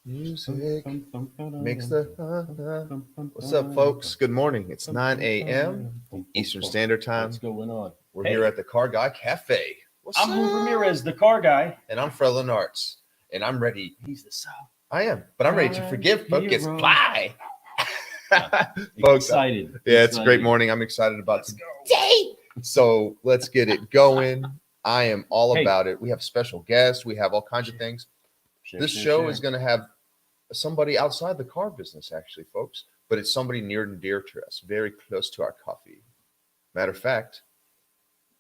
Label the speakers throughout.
Speaker 1: Music makes the. What's up, folks? Good morning. It's 9 a.m. Eastern Standard Time.
Speaker 2: What's going on?
Speaker 1: We're here at the Car Guy Cafe.
Speaker 2: I'm Lou Ramirez, the car guy.
Speaker 1: And I'm Fred Lenartz. And I'm ready.
Speaker 2: He's the South.
Speaker 1: I am. But I'm ready to forgive. Focus. Fly.
Speaker 2: Folks, excited.
Speaker 1: Yeah, it's a great morning. I'm excited about today. So let's get it going. I am all about it. We have special guests. We have all kinds of things. This show is going to have somebody outside the car business, actually, folks. But it's somebody near and dear to us, very close to our coffee. Matter of fact,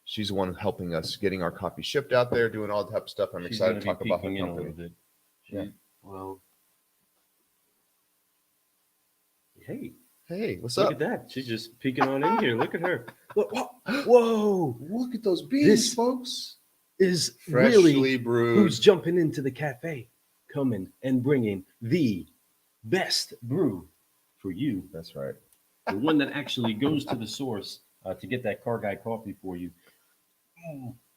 Speaker 1: she's the one helping us getting our coffee shipped out there, doing all the type of stuff. I'm excited to talk about her company.
Speaker 2: Well,
Speaker 1: hey, what's up?
Speaker 2: Look at that. She's just peeking on in here. Look at her. Whoa.
Speaker 1: Look at those beans, folks.
Speaker 2: Is
Speaker 1: Freshly
Speaker 2: really
Speaker 1: brewed.
Speaker 2: Who's jumping into the cafe, coming and bringing the best brew for you.
Speaker 1: That's right.
Speaker 2: The one that actually goes to the source to get that Car Guy coffee for you.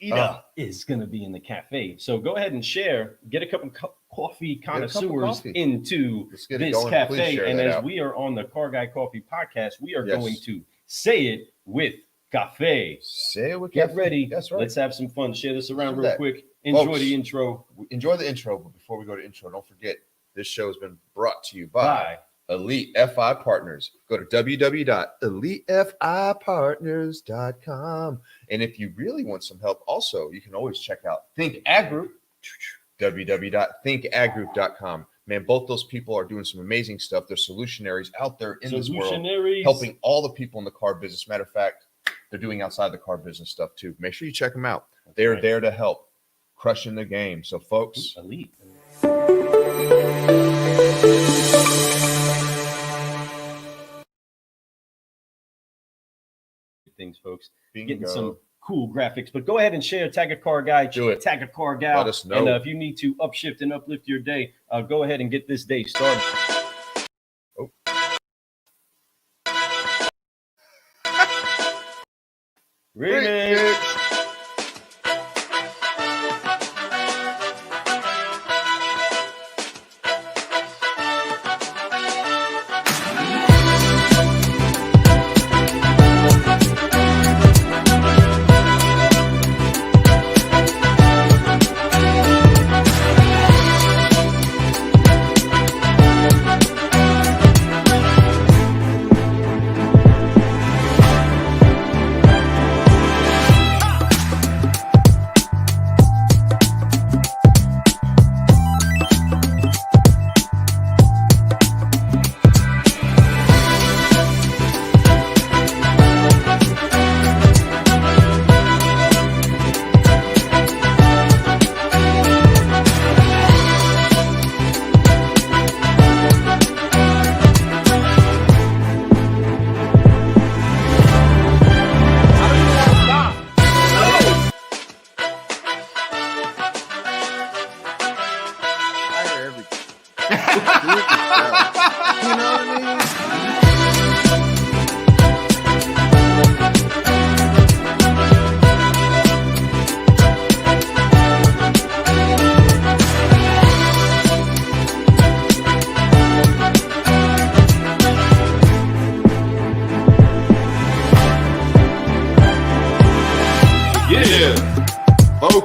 Speaker 2: Ida is going to be in the cafe. So go ahead and share. Get a couple coffee connoisseurs into this cafe. And as we are on the Car Guy Coffee podcast, we are going to say it with cafe.
Speaker 1: Say it with
Speaker 2: Get
Speaker 1: cafe.
Speaker 2: ready.
Speaker 1: That's right.
Speaker 2: Let's have some fun. Share this around real quick. Enjoy
Speaker 1: Folks,
Speaker 2: the intro.
Speaker 1: Enjoy the intro. But before we go to intro, don't forget this show has been brought to you by Elite FI Partners. Go to www.elitefipartners.com. And if you really want some help, also, you can always check out Think Ag Group, www.thinkagroup.com. Man, both those people are doing some amazing stuff. They're solutionaries out there in this world, helping all the people in the car business. Matter of fact, they're doing outside the car business stuff too. Make sure you check them out. They're there to help, crushing the game. So, folks,
Speaker 2: Elite. Things, folks. Getting some cool graphics, but go ahead and share. Tag a car guy.
Speaker 1: Do it.
Speaker 2: Tag a car gal.
Speaker 1: Let us know.
Speaker 2: And if you need to upshift and uplift your day, go ahead and get this day started.
Speaker 1: Oh.
Speaker 2: Remix.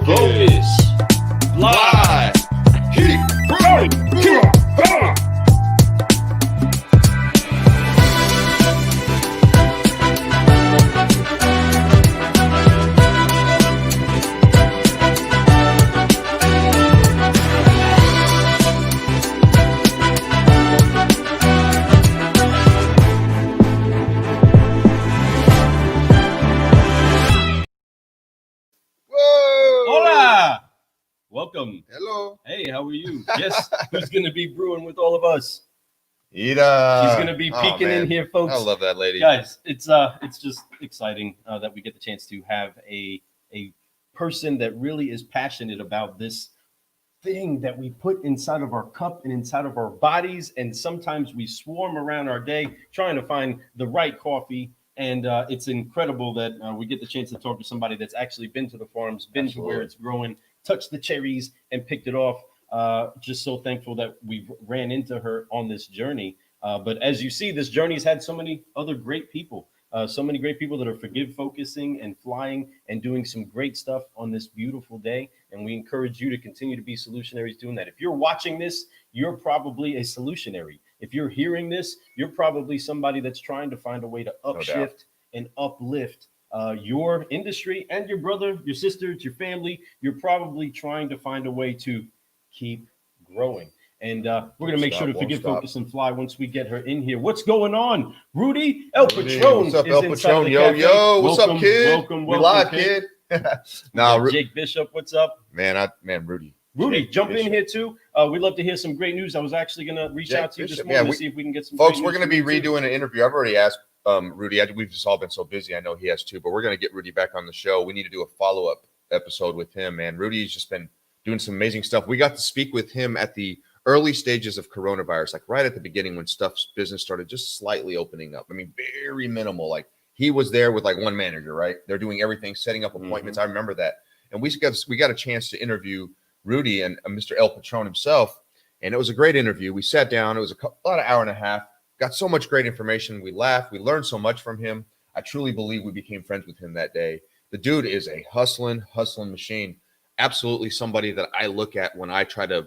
Speaker 2: Focus. Fly.
Speaker 1: Keep rolling.
Speaker 2: Welcome.
Speaker 1: Hello.
Speaker 2: Hey, how are you? Guess who's going to be brewing with all of us?
Speaker 1: Ida.
Speaker 2: She's going to be peeking in here, folks.
Speaker 1: I love that lady.
Speaker 2: Guys, it's just exciting that we get the chance to have a person that really is passionate about this thing that we put inside of our cup and inside of our bodies. And sometimes we swarm around our day trying to find the right coffee. And it's incredible that we get the chance to talk to somebody that's actually been to the farms, been to where it's growing, touched the cherries and picked it off. Just so thankful that we ran into her on this journey. But as you see, this journey has had so many other great people. So many great people that are forgive focusing and flying and doing some great stuff on this beautiful day. And we encourage you to continue to be solutionaries doing that. If you're watching this, you're probably a solutionary. If you're hearing this, you're probably somebody that's trying to find a way to upshift and uplift your industry and your brother, your sisters, your family. You're probably trying to find a way to keep growing. And we're going to make sure to forgive, focus, and fly once we get her in here. What's going on? Rudy El Patron.
Speaker 1: What's up, El Patron? Yo, what's up, kid?
Speaker 2: Welcome,
Speaker 1: we live, kid.
Speaker 2: Now, Jake Bishop, what's up?
Speaker 1: Man, Rudy.
Speaker 2: Jake jump Bishop. In here, too. We'd love to hear some great news. I was actually going to reach out to you this morning to see if we can get some
Speaker 1: folks, we're going to be redoing an interview. I've already asked Rudy. We've just all been so busy. I know he has too, but we're going to get Rudy back on the show. We need to do a follow-up episode with him, man. Rudy's just been doing some amazing stuff. We got to speak with him at the early stages of coronavirus, like right at the beginning when business started just slightly opening up. I mean, very minimal. Like he was there with like one manager, right? They're doing everything, setting up appointments. I remember that. And we got a chance to interview Rudy and Mr. El Patron himself. And it was a great interview. We sat down. It was about an hour and a half. Got so much great information. We laughed. We learned so much from him. I truly believe we became friends with him that day. The dude is a hustling machine. Absolutely somebody that I look at when I try to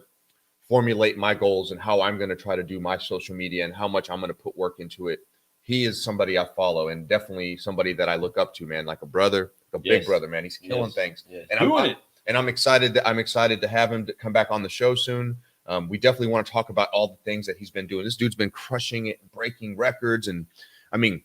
Speaker 1: formulate my goals and how I'm going to try to do my social media and how much I'm going to put work into it. He is somebody I follow and definitely somebody that I look up to, man, like a brother, a big brother, man. He's killing things. Yes. And I'm excited to have him to come back on the show soon. We definitely want to talk about all the things that he's been doing. This dude's been crushing it, breaking records. And I mean,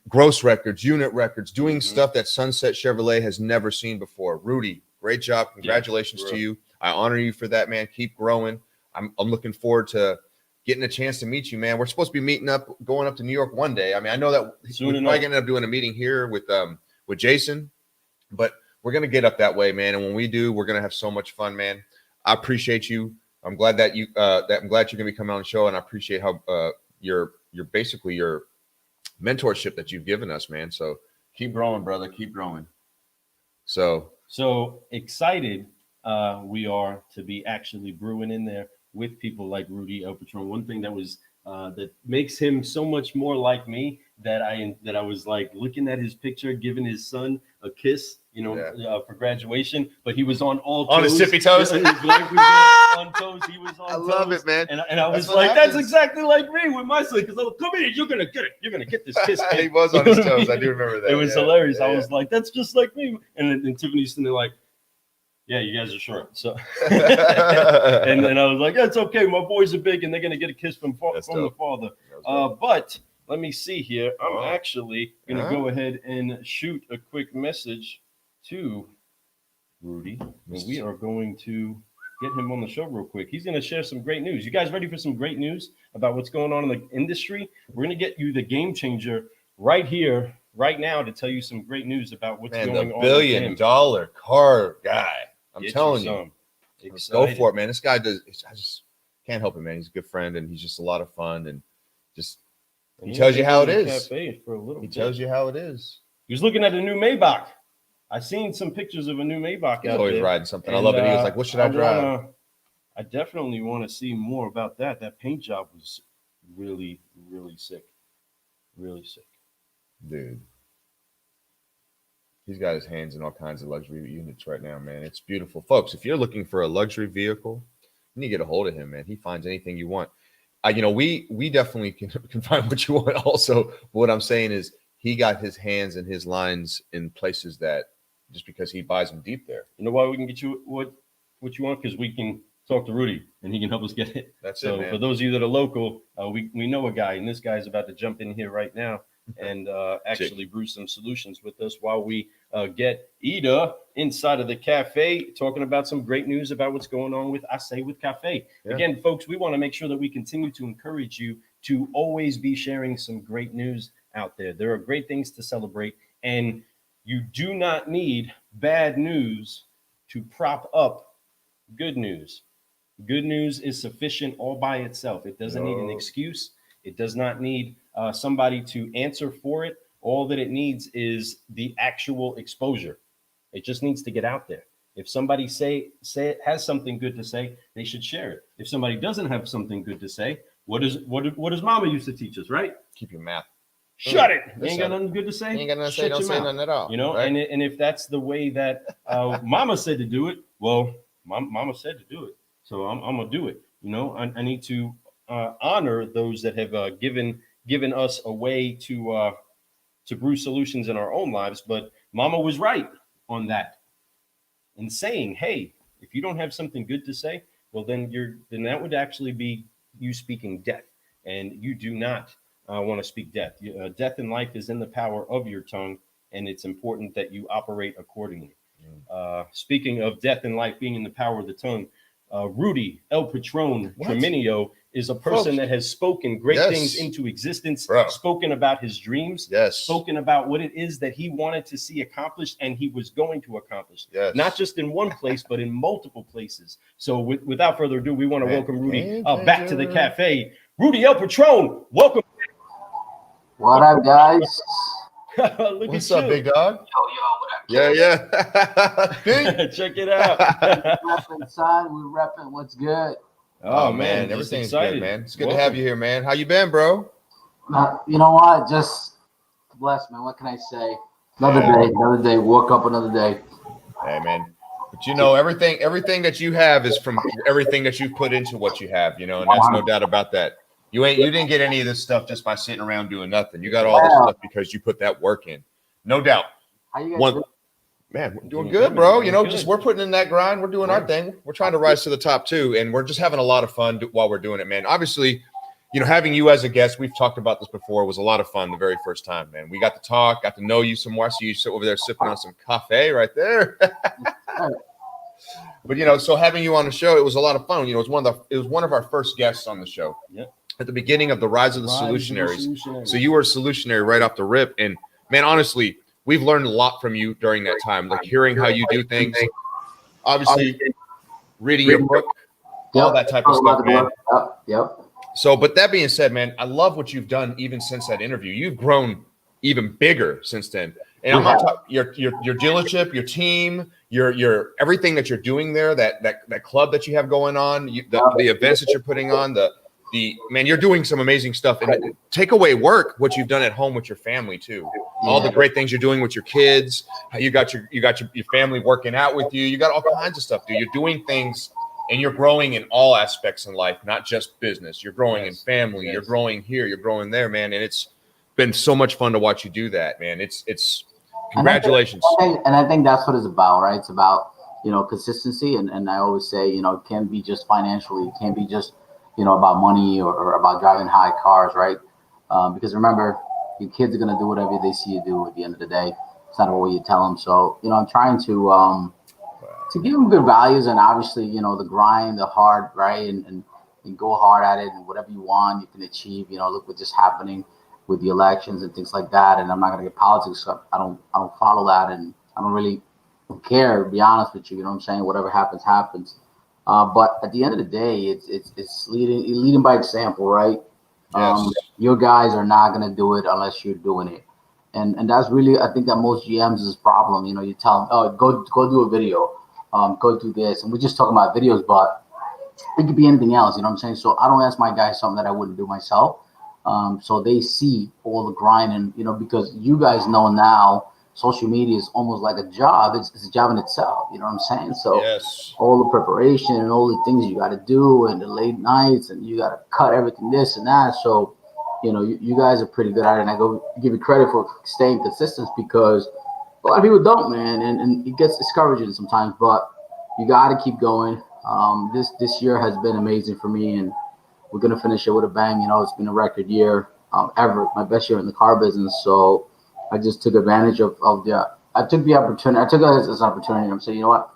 Speaker 1: gross records, unit records, doing stuff that Sunset Chevrolet has never seen before. Rudy, great job. Congratulations to you. I honor you for that, man. Keep growing. I'm looking forward to getting a chance to meet you, man. We're supposed to be meeting up, going up to New York one day. I mean, I know that we're probably going to end up doing a meeting here with Jason, but we're going to get up that way, man. And when we do, we're going to have so much fun, man. I appreciate you. I'm glad that I'm glad you're going to be coming on the show, and I appreciate how your mentorship that you've given us, man. So keep growing, brother. Keep growing. So
Speaker 2: excited we are to be actually brewing in there with people like Rudy El Patron. One thing that was that makes him so much more like me that I was like looking at his picture, giving his son a kiss, for graduation, but he was on all toes.
Speaker 1: On his tippy toes.
Speaker 2: His leg was on toes. He was on
Speaker 1: I
Speaker 2: toes.
Speaker 1: love it, man.
Speaker 2: And I was like, that's exactly like me with my son. Because come here, you're gonna get it. You're gonna get this kiss.
Speaker 1: He was on his toes. I do remember that.
Speaker 2: It was hilarious. I was like, that's just like me. And then Tiffany's sitting there like, yeah, you guys are short. So, and then I was like, that's okay. My boys are big, and they're gonna get a kiss from the father. But let me see here. I'm actually gonna go ahead and shoot a quick message to Rudy, and we are going to get him on the show real quick. He's gonna share some great news. You guys ready for some great news about what's going on in the industry? We're gonna get you the game changer right here, right now, to tell you some great news about what's going on.
Speaker 1: The $1 billion car guy. I'm telling you, let's go for it, man. This guy I just can't help it, man. He's a good friend, and he's just a lot of fun, and just he tells you how it is. He tells you how it is.
Speaker 2: He was looking at a new Maybach. I seen some pictures of a new Maybach.
Speaker 1: He's always riding something. I love it. He was like, "What should I drive?"
Speaker 2: I definitely want to see more about that. That paint job was really, really sick. Really sick,
Speaker 1: dude. He's got his hands in all kinds of luxury units right now, man. It's beautiful. Folks, if you're looking for a luxury vehicle, you need to get a hold of him, man. He finds anything you want. We definitely can find what you want also. But what I'm saying is he got his hands and his lines in places that just because he buys them deep there.
Speaker 2: You know why we can get you what you want? Because we can talk to Rudy, and he can help us get it.
Speaker 1: That's
Speaker 2: so
Speaker 1: it, man.
Speaker 2: For those of you that are local, we know a guy, and this guy's about to jump in here right now and actually brew some solutions with us while we get Ida inside of the cafe talking about some great news about what's going on with I Say with Cafe. Yeah. Again, folks, we want to make sure that we continue to encourage you to always be sharing some great news out there. There are great things to celebrate, and you do not need bad news to prop up good news. Good news is sufficient all by itself. It doesn't need an excuse. It does not need somebody to answer for it. All that it needs is the actual exposure. It just needs to get out there. If somebody has something good to say, they should share it. If somebody doesn't have something good to say, what does Mama used to teach us, right?
Speaker 1: Keep your mouth.
Speaker 2: Shut it. You ain't got nothing good to say.
Speaker 1: You ain't got nothing to say. Don't say nothing at all.
Speaker 2: You know,
Speaker 1: right?
Speaker 2: and if that's the way that Mama said to do it, well, Mama said to do it, so I'm gonna do it. You know, I need to honor those that have given us a way to brew solutions in our own lives. But Mama was right on that, in saying, hey, if you don't have something good to say, well, then that would actually be you speaking death, and you do not want to speak death. Death in life is in the power of your tongue, and it's important that you operate accordingly. Speaking of death and life being in the power of the tongue, Rudy El Patron Treminio is a person that has spoken great things into existence, spoken about his dreams, spoken about what it is that he wanted to see accomplished and he was going to accomplish, not just in one place, but in multiple places. So without further ado, we want to welcome Rudy back to the cafe. Rudy El Patron, welcome.
Speaker 3: What up, guys?
Speaker 1: What's up, big dog?
Speaker 3: Yo, what up?
Speaker 1: Yeah.
Speaker 2: Check it out.
Speaker 3: Repping, son. We repping. What's good?
Speaker 1: Oh man, everything's good, man. It's good to have you here, man. How you been, bro?
Speaker 3: You know what? Just blessed, man. What can I say? Another day. Woke up another day.
Speaker 1: Hey, man. But you know, everything that you have is from everything that you've put into what you have, you know, and that's no doubt about that. You didn't get any of this stuff just by sitting around doing nothing. You got all this stuff because you put that work in. No doubt.
Speaker 3: How you guys doing?
Speaker 1: Man, we're doing good, bro. You know, just we're putting in that grind. We're doing our thing. We're trying to rise to the top too, and we're just having a lot of fun while we're doing it, man. Obviously, you know, having you as a guest, we've talked about this before, was a lot of fun the very first time, man. We got to talk, got to know you some more. I see you sit over there sipping on some cafe right there. But you know, so having you on the show, it was a lot of fun. You know, it was one of our first guests on the show.
Speaker 2: Yep.
Speaker 1: At the beginning of the Rise of the Solutionaries. So you were a solutionary right off the rip. And man, honestly, we've learned a lot from you during that time, like hearing how you do things, obviously reading your book, all that type of stuff, man.
Speaker 3: Yep.
Speaker 1: So, but that being said, man, I love what you've done even since that interview. You've grown even bigger since then. And I'm not talking your dealership, your team, your everything that you're doing there, that club that you have going on, the events that you're putting on, man, you're doing some amazing stuff. And take away work, what you've done at home with your family too. All the great things you're doing with your kids. How you got your family working out with you. You got all kinds of stuff, dude. You're doing things, and you're growing in all aspects in life, not just business. You're growing in family. You're growing here. You're growing there, man. And it's been so much fun to watch you do that, man. It's congratulations.
Speaker 3: And I think that's what it's about, right? It's about, you know, consistency. And I always say, you know, it can't be just financially. It can't be just, you know, about money or about driving high cars, right? Because remember, your kids are going to do whatever they see you do at the end of the day. It's not what you tell them. So, you know, I'm trying to give them good values, and obviously, you know, the grind, the hard, right? And go hard at it, and whatever you want, you can achieve. You know, look what's just happening with the elections and things like that. And I'm not going to get politics. So I don't follow that, and I don't really care, to be honest with you. You know what I'm saying? Whatever happens, happens. But at the end of the day, it's leading by example, right?
Speaker 1: Yes.
Speaker 3: Your guys are not going to do it unless you're doing it. And that's really, I think that most GMs is a problem. You know, you tell them, oh, go do a video, go do this. And we're just talking about videos, but it could be anything else. You know what I'm saying? So I don't ask my guys something that I wouldn't do myself. So they see all the grind, and, you know, because you guys know now, social media is almost like a job. It's a job in itself. You know what I'm saying? So all the preparation and all the things you got to do, and the late nights, and you got to cut everything, this and that. So, you know, you guys are pretty good at it. And I go give you credit for staying consistent, because a lot of people don't, man. And it gets discouraging sometimes, but you got to keep going. This year has been amazing for me, and we're going to finish it with a bang. You know, it's been a record year, ever, my best year in the car business. So I just took advantage of I took the opportunity. I took it as an opportunity. I'm saying, you know what?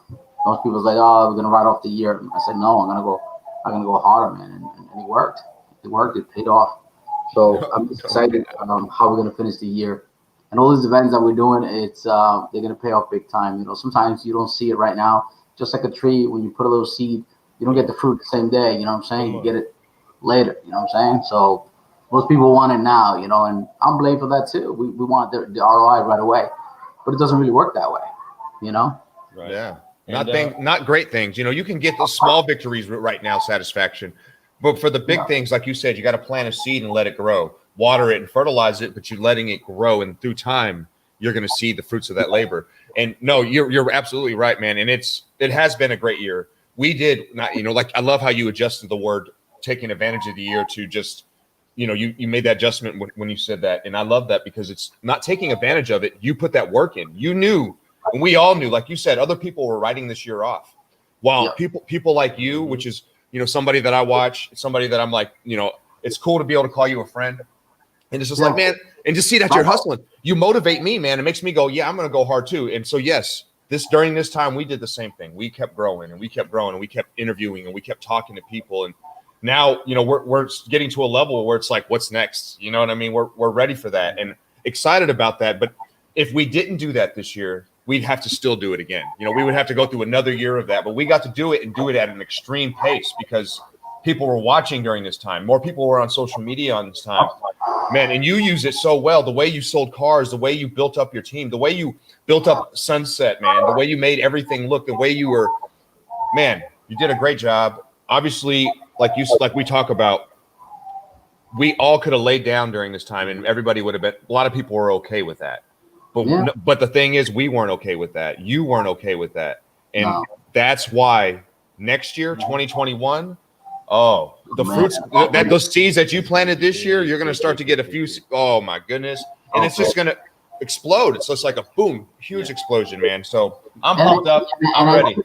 Speaker 3: Most people's like, oh, we're going to write off the year. I said, no, I'm going to go harder, man. And it worked. It paid off. So I'm just excited how we're going to finish the year. And all these events that we're doing, they're going to pay off big time. You know, sometimes you don't see it right now. Just like a tree, when you put a little seed, you don't get the fruit the same day. You know what I'm saying? You get it later. You know what I'm saying? So most people want it now, you know, and I'm blamed for that too. We want the ROI right away, but it doesn't really work that way, you know?
Speaker 2: Right.
Speaker 1: Yeah. Not great things. You know, you can get the small victories right now, satisfaction. But for the big things, like you said, you got to plant a seed and let it grow, water it and fertilize it, but you're letting it grow. And through time, you're going to see the fruits of that labor. And no, you're absolutely right, man. And it has been a great year. We did not, you know, like I love how you adjusted the word taking advantage of the year to just, you know, you made that adjustment when you said that. And I love that because it's not taking advantage of it. You put that work in. You knew, and we all knew, like you said, other people were writing this year off. While people like you, which is, you know, somebody that I watch, somebody that I'm like, you know, it's cool to be able to call you a friend. And it's just like, man, and just see that you're hustling. You motivate me, man. It makes me go, yeah, I'm going to go hard too. And so, yes, during this time, we did the same thing. We kept growing and we kept growing and we kept interviewing and we kept talking to people. And now, you know, we're getting to a level where it's like, what's next? You know what I mean? We're ready for that and excited about that. But if we didn't do that this year, we'd have to still do it again. You know, we would have to go through another year of that. But we got to do it and do it at an extreme pace because people were watching during this time. More people were on social media on this time. Man, and you use it so well. The way you sold cars, the way you built up your team, the way you built up Sunset, man, the way you made everything look, the way you were, man, you did a great job. Obviously, like we talk about, we all could have laid down during this time and everybody would have been, a lot of people were okay with that. But the thing is, we weren't okay with that. You weren't okay with that. And that's why next year, 2021, fruits, those seeds that you planted this year, you're going to start to get a few. Oh my goodness. And it's just going to explode. It's just like a boom, huge explosion, man. So I'm pumped up. I'm ready.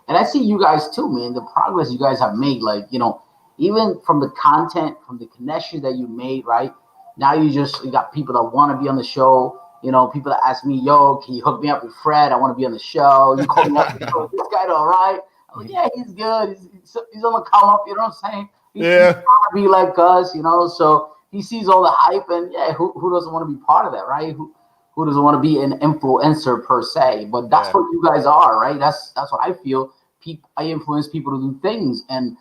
Speaker 3: And I see you guys too, man, the progress you guys have made, like, you know, even from the content, from the connection that you made, right? Now you got people that want to be on the show. You know, people that ask me, yo, can you hook me up with Fred? I want to be on the show. You call me up, this guy all right? I'm like, yeah, he's good. He's on the come up, you know what I'm saying? He's trying to be like us, you know, so he sees all the hype and who doesn't want to be part of that, right? Who doesn't want to be an influencer per se? But that's what you guys are, right? That's what I feel. I influence people to do things, and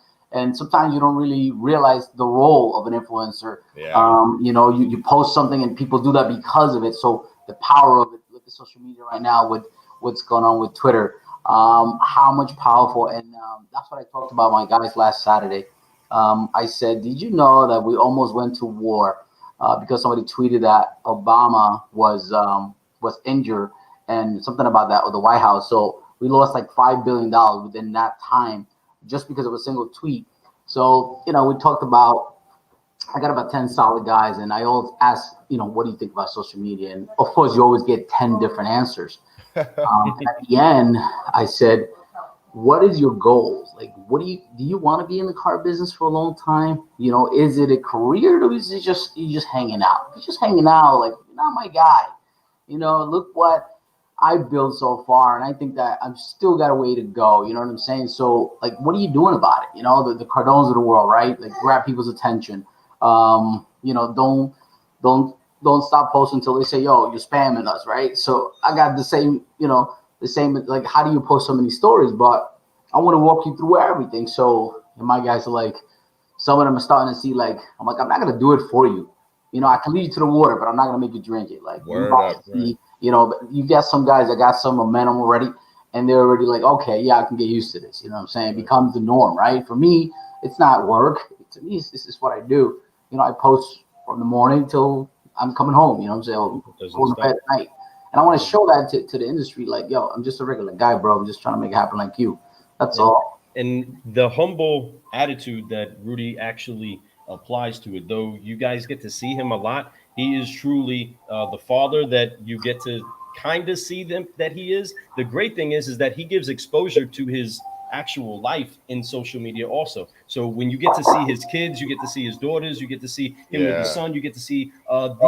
Speaker 3: sometimes you don't really realize the role of an influencer. You know, you post something and people do that because of it. So the power of it, look at social media right now with what's going on with Twitter, how much powerful. And that's what I talked about my guys last Saturday. I said, did you know that we almost went to war because somebody tweeted that Obama was injured and something about that with the White House. So we lost like $5 billion within that time just because of a single tweet. So, you know, we talked about, I got about 10 solid guys, and I always ask, you know, what do you think about social media? And of course, you always get 10 different answers. At the end, I said, what is your goals? Like, do you want to be in the car business for a long time? You know, is it a career or is it just hanging out? If you're just hanging out, like, you're not my guy. You know, look what I built so far, and I think that I'm still got a way to go. You know what I'm saying? So, like, what are you doing about it? You know, the Cardones of the world, right? Like, grab people's attention. You know, don't stop posting until they say, yo, you're spamming us, right? So I got the same, like, how do you post so many stories? But I want to walk you through everything. So, and my guys are like, some of them are starting to see, like, I'm like, I'm not going to do it for you. You know, I can lead you to the water, but I'm not going to make you drink it. Like,
Speaker 1: word up, right.
Speaker 3: You know, you got some guys that got some momentum already, and they're already like, okay, yeah, I can get used to this. You know what I'm saying? It becomes the norm, right? For me, it's not work. To me, this is what I do. You know, I post from the morning till I'm coming home. You know what I'm saying? Going to bed at night. And I want to show that to the industry, like, yo, I'm just a regular guy, bro. I'm just trying to make it happen like you. That's all.
Speaker 2: And the humble attitude that Rudy actually applies to it, though you guys get to see him a lot, he is truly the father that you get to kind of see them that he is. The great thing is that he gives exposure to his actual life in social media also. So when you get to see his kids, you get to see his daughters, you get to see him with his son, you get to see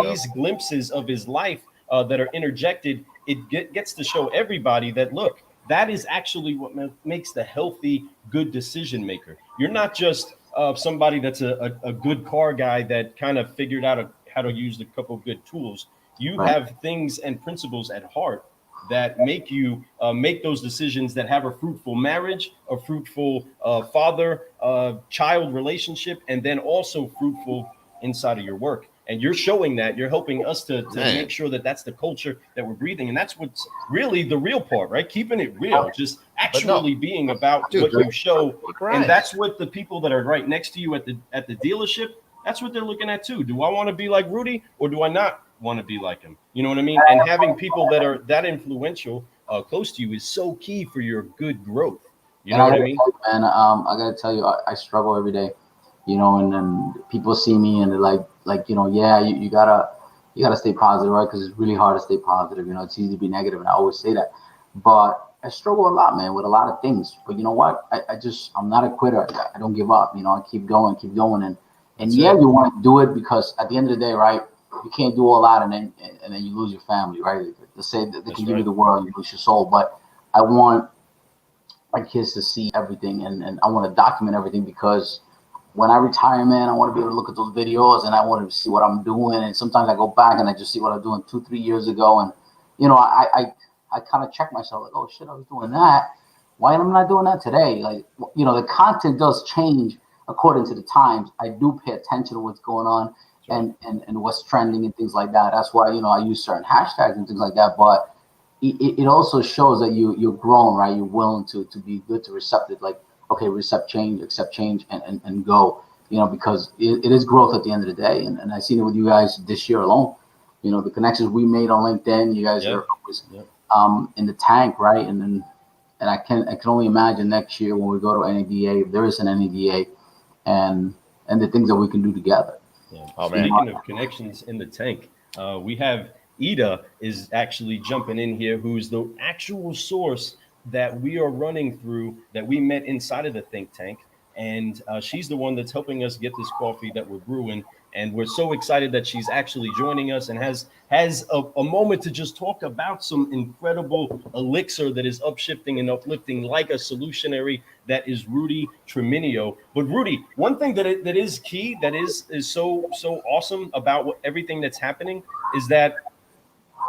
Speaker 2: these glimpses of his life that are interjected. It gets to show everybody that, look, that is actually what makes the healthy, good decision maker. You're not just somebody that's a good car guy that kind of figured out how to use a couple of good tools. You have things and principles at heart that make you make those decisions that have a fruitful marriage, a fruitful father-child relationship, and then also fruitful inside of your work. And you're showing that. You're helping us to make sure that that's the culture that we're breathing. And that's what's really the real part, right? Keeping it real, just actually being about what you show. And that's what the people that are right next to you at the dealership, that's what they're looking at too. Do I want to be like Rudy or do I not want to be like him? You know what I mean? And having people that are that influential close to you is so key for your good growth. You know what I mean?
Speaker 3: And I gotta tell you, I struggle every day, you know, and then people see me and they're like, you know, yeah, you gotta stay positive, right? Because it's really hard to stay positive. You know, it's easy to be negative, and I always say that. But I struggle a lot, man, with a lot of things. But you know what? I'm not a quitter. I don't give up. You know, I keep going, and yeah, you want to do it because at the end of the day, right? You can't do all that and then you lose your family, right? They say that they can give you the world, you lose your soul. But I want my kids to see everything, and I want to document everything, because when I retire, man, I want to be able to look at those videos and I want to see what I'm doing. And sometimes I go back and I just see what I was doing 2-3 years ago, and you know, I kind of check myself, like, oh shit, I was doing that. Why am I not doing that today? Like, you know, the content does change according to the times. I do pay attention to what's going on and what's trending and things like that. That's why, you know, I use certain hashtags and things like that. But it also shows that you're grown, right? You're willing to be good, to receptive, like, okay, accept change and go, you know, because it is growth at the end of the day. And I've seen it with you guys this year alone. You know, the connections we made on LinkedIn, you guys are always in the tank, right? And I can only imagine next year when we go to NADA, if there is an NADA, and the things that we can do together.
Speaker 2: Yeah. Speaking of connections in the tank, we have Ida is actually jumping in here, who's the actual source that we are running through, that we met inside of the think tank. And she's the one that's helping us get this coffee that we're brewing. And we're so excited that she's actually joining us and has a moment to just talk about some incredible elixir that is upshifting and uplifting, like a solutionary that is Rudy Treminio. But Rudy, one thing that is key, that is so awesome about everything that's happening, is that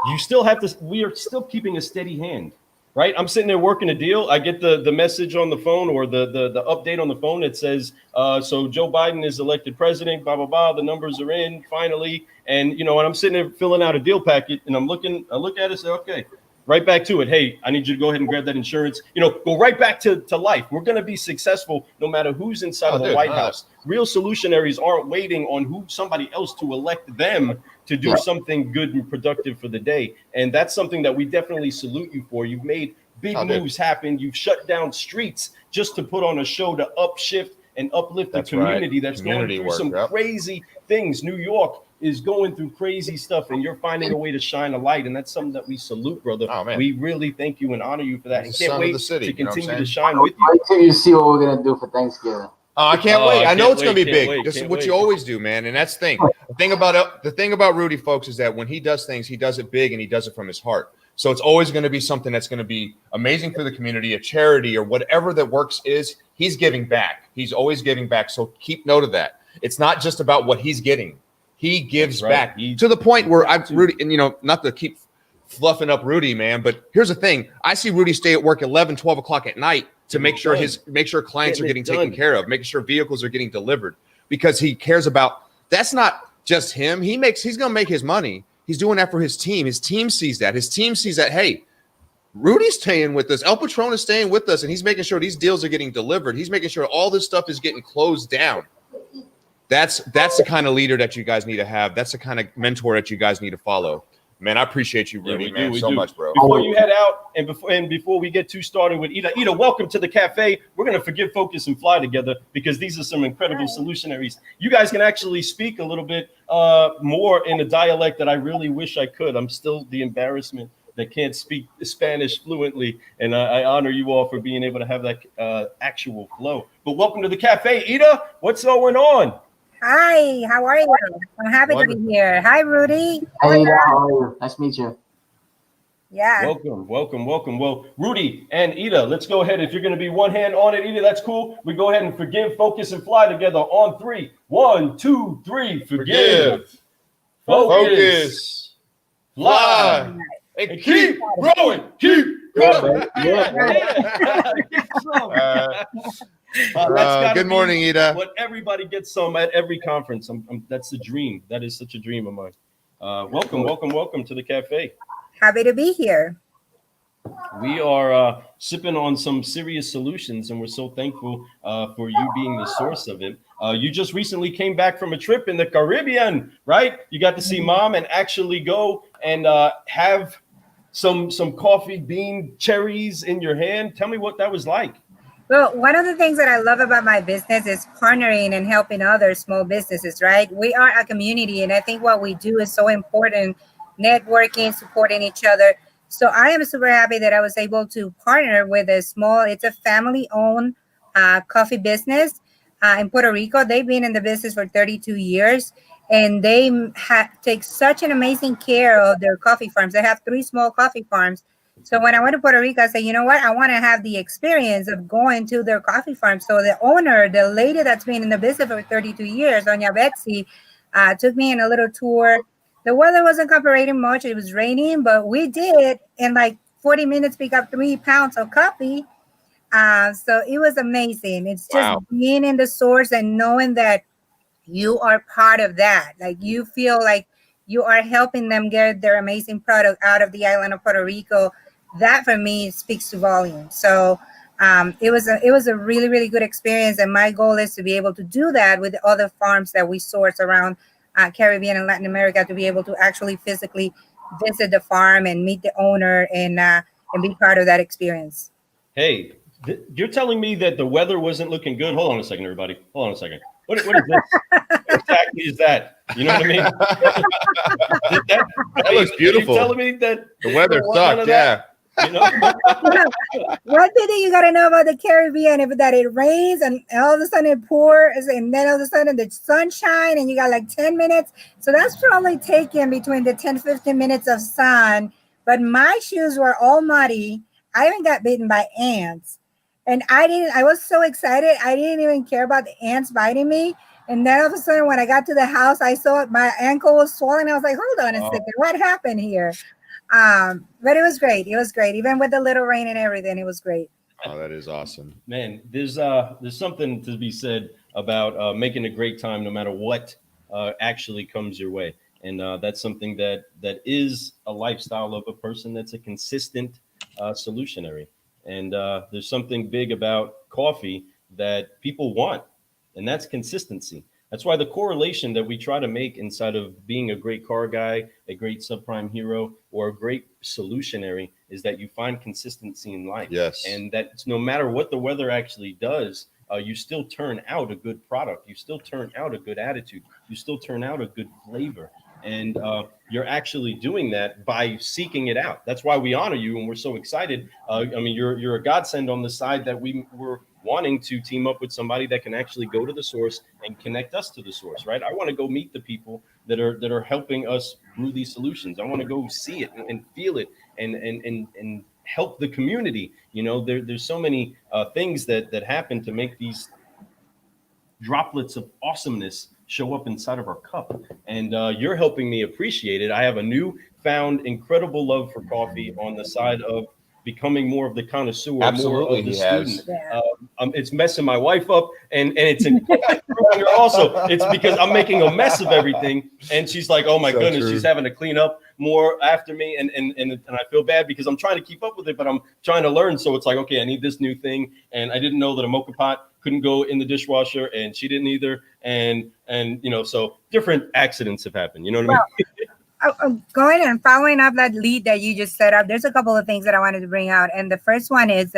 Speaker 2: you still have to, we are still keeping a steady hand. Right, I'm sitting there working a deal. I get the message on the phone, or the update on the phone that says, so Joe Biden is elected president, blah, blah, blah. The numbers are in finally. And, you know, and I'm sitting there filling out a deal packet, and I look at it and say, okay, right back to it. Hey, I need you to go ahead and grab that insurance. You know, go right back to life. We're going to be successful no matter who's inside of the White House. Real solutionaries aren't waiting on somebody else to elect them to do something good and productive for the day. And that's something that we definitely salute you for. You've made big moves happen. You've shut down streets just to put on a show to upshift and uplift the community that's going through some crazy things. New York is going through crazy stuff, and you're finding a way to shine a light. And that's something that we salute, brother. Oh, man. We really thank you and honor you for that. And can't wait to continue to shine with you.
Speaker 3: Wait till you see what we're going to do for Thanksgiving.
Speaker 1: Oh, I can't wait. I know it's going to be big. This is what you always do, man. And that's the thing. The thing about Rudy, folks, is that when he does things, he does it big and he does it from his heart. So it's always going to be something that's going to be amazing for the community, a charity, or whatever that works is. He's giving back. He's always giving back. So keep note of that. It's not just about what he's getting. He gives back to the point where Rudy, and you know, not to keep fluffing up Rudy, man, but here's the thing. I see Rudy stay at work 11, 12 o'clock at night to make sure clients are getting taken care of, making sure vehicles are getting delivered, because he cares about, that's not just him. He's going to make his money. He's doing that for his team. His team sees that. His team sees that, hey, Rudy's staying with us. El Patron is staying with us, and he's making sure these deals are getting delivered. He's making sure all this stuff is getting closed down. That's the kind of leader that you guys need to have. That's the kind of mentor that you guys need to follow. Man, I appreciate you, Rudy, much, bro.
Speaker 2: Before you head out, and before we get too started with Ida, welcome to the cafe. We're going to forgive, focus, and fly together, because these are some incredible solutionaries. You guys can actually speak a little bit more in a dialect that I really wish I could. I'm still the embarrassment that can't speak Spanish fluently, and I honor you all for being able to have that actual flow. But welcome to the cafe. Ida, what's going on?
Speaker 4: Hi, how are you? I'm happy to be here. Hi, Rudy.
Speaker 3: Hey, how are you? Nice to meet you.
Speaker 4: Yeah.
Speaker 2: Welcome. Well, Rudy and Ida, let's go ahead. If you're going to be one hand on it, Ida, that's cool. We go ahead and forgive, focus, and fly together on 3. 1, 2, 3. Forgive, focus, fly, and keep growing. Keep growing.
Speaker 1: Good morning, Ida.
Speaker 2: What everybody gets some at every conference. That's the dream. That is such a dream of mine. Welcome to the cafe.
Speaker 4: Happy to be here.
Speaker 2: We are sipping on some serious solutions, and we're so thankful for you being the source of it. You just recently came back from a trip in the Caribbean, right? You got to see Mom and actually go and have some coffee bean cherries in your hand. Tell me what that was like.
Speaker 4: Well, one of the things that I love about my business is partnering and helping other small businesses, right? We are a community, and I think what we do is so important, networking, supporting each other. So I am super happy that I was able to partner with it's a family-owned coffee business in Puerto Rico. They've been in the business for 32 years, and they take such an amazing care of their coffee farms. They have 3 small coffee farms. So when I went to Puerto Rico, I said, you know what? I want to have the experience of going to their coffee farm. So the owner, the lady that's been in the business for 32 years, Doña Betsy, took me on a little tour. The weather wasn't cooperating much. It was raining, but we did in like 40 minutes pick up 3 pounds of coffee. So it was amazing. It's just being in the source and knowing that you are part of that. Like you feel like you are helping them get their amazing product out of the island of Puerto Rico. That for me speaks to volume. So it was a really, really good experience. And my goal is to be able to do that with the other farms that we source around Caribbean and Latin America, to be able to actually physically visit the farm and meet the owner and be part of that experience.
Speaker 2: Hey, you're telling me that the weather wasn't looking good? Hold on a second, everybody. Hold on a second. What is this? What exactly is that? You know what I mean?
Speaker 1: That looks beautiful.
Speaker 2: You're telling me that
Speaker 1: the weather sucked, yeah.
Speaker 2: You know?
Speaker 4: One thing that you got to know about the Caribbean is that it rains and all of a sudden it pours, and then all of a sudden the sunshine, and you got like 10 minutes. So that's probably taken between the 10-15 minutes of sun. But my shoes were all muddy. I even got bitten by ants. And I was so excited. I didn't even care about the ants biting me. And then all of a sudden, when I got to the house, I saw my ankle was swollen. I was like, hold on a second, what happened here? But it was great. It was great. Even with the little rain and everything, it was great.
Speaker 1: Oh, that is awesome.
Speaker 2: Man, there's something to be said about making a great time no matter what actually comes your way. And that's something that is a lifestyle of a person that's a consistent solutionary. And there's something big about coffee that people want, and that's consistency. That's why the correlation that we try to make inside of being a great car guy, a great subprime hero, or a great solutionary is that you find consistency in life.
Speaker 1: Yes.
Speaker 2: And that no matter what the weather actually does, you still turn out a good product. You still turn out a good attitude. You still turn out a good flavor. And you're actually doing that by seeking it out. That's why we honor you, and we're so excited. I mean, you're a godsend on the side that we were wanting to team up with somebody that can actually go to the source and connect us to the source, right? I want to go meet the people that are helping us brew these solutions. I want to go see it and feel it and help the community. You know, there's so many things that happen to make these droplets of awesomeness show up inside of our cup, and you're helping me appreciate it. I have a newfound incredible love for coffee on the side of becoming more of the connoisseur,
Speaker 1: Absolutely,
Speaker 2: more of the student.
Speaker 4: Yeah.
Speaker 2: It's messing my wife up, and it's also it's because I'm making a mess of everything, and she's like, oh my goodness, she's having to clean up more after me, and I feel bad because I'm trying to keep up with it, but I'm trying to learn. So it's like, okay, I need this new thing, and I didn't know that a mocha pot couldn't go in the dishwasher, and she didn't either, and you know, so different accidents have happened. You know what I mean?
Speaker 4: Going and following up that lead that you just set up, there's a couple of things that I wanted to bring out. And the first one is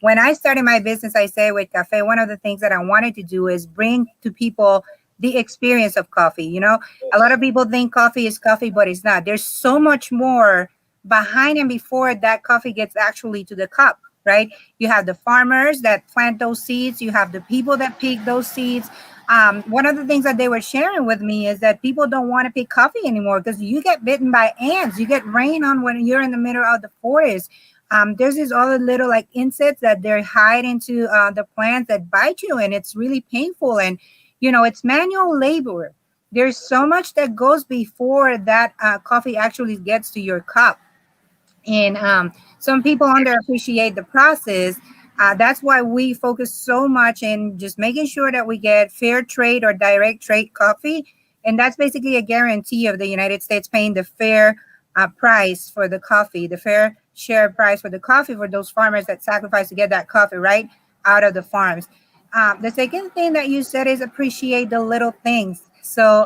Speaker 4: when I started my business, I say with Cafe, one of the things that I wanted to do is bring to people the experience of coffee. You know, a lot of people think coffee is coffee, but it's not. There's so much more behind and before that coffee gets actually to the cup, right? You have the farmers that plant those seeds. You have the people that pick those seeds. One of the things that they were sharing with me is that people don't want to pick coffee anymore because you get bitten by ants. You get rain on when you're in the middle of the forest. There's these other little like insects that they hide into the plants that bite you, and it's really painful. And, you know, it's manual labor. There's so much that goes before that coffee actually gets to your cup. And some people underappreciate the process. That's why we focus so much in just making sure that we get fair trade or direct trade coffee. And that's basically a guarantee of the United States paying the fair price for the coffee, the fair share price for the coffee for those farmers that sacrifice to get that coffee right out of the farms. The second thing that you said is appreciate the little things. So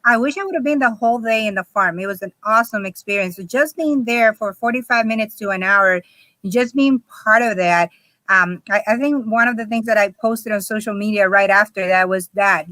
Speaker 4: I wish I would have been the whole day in the farm. It was an awesome experience. So just being there for 45 minutes to an hour, just being part of that. I think one of the things that I posted on social media right after that was that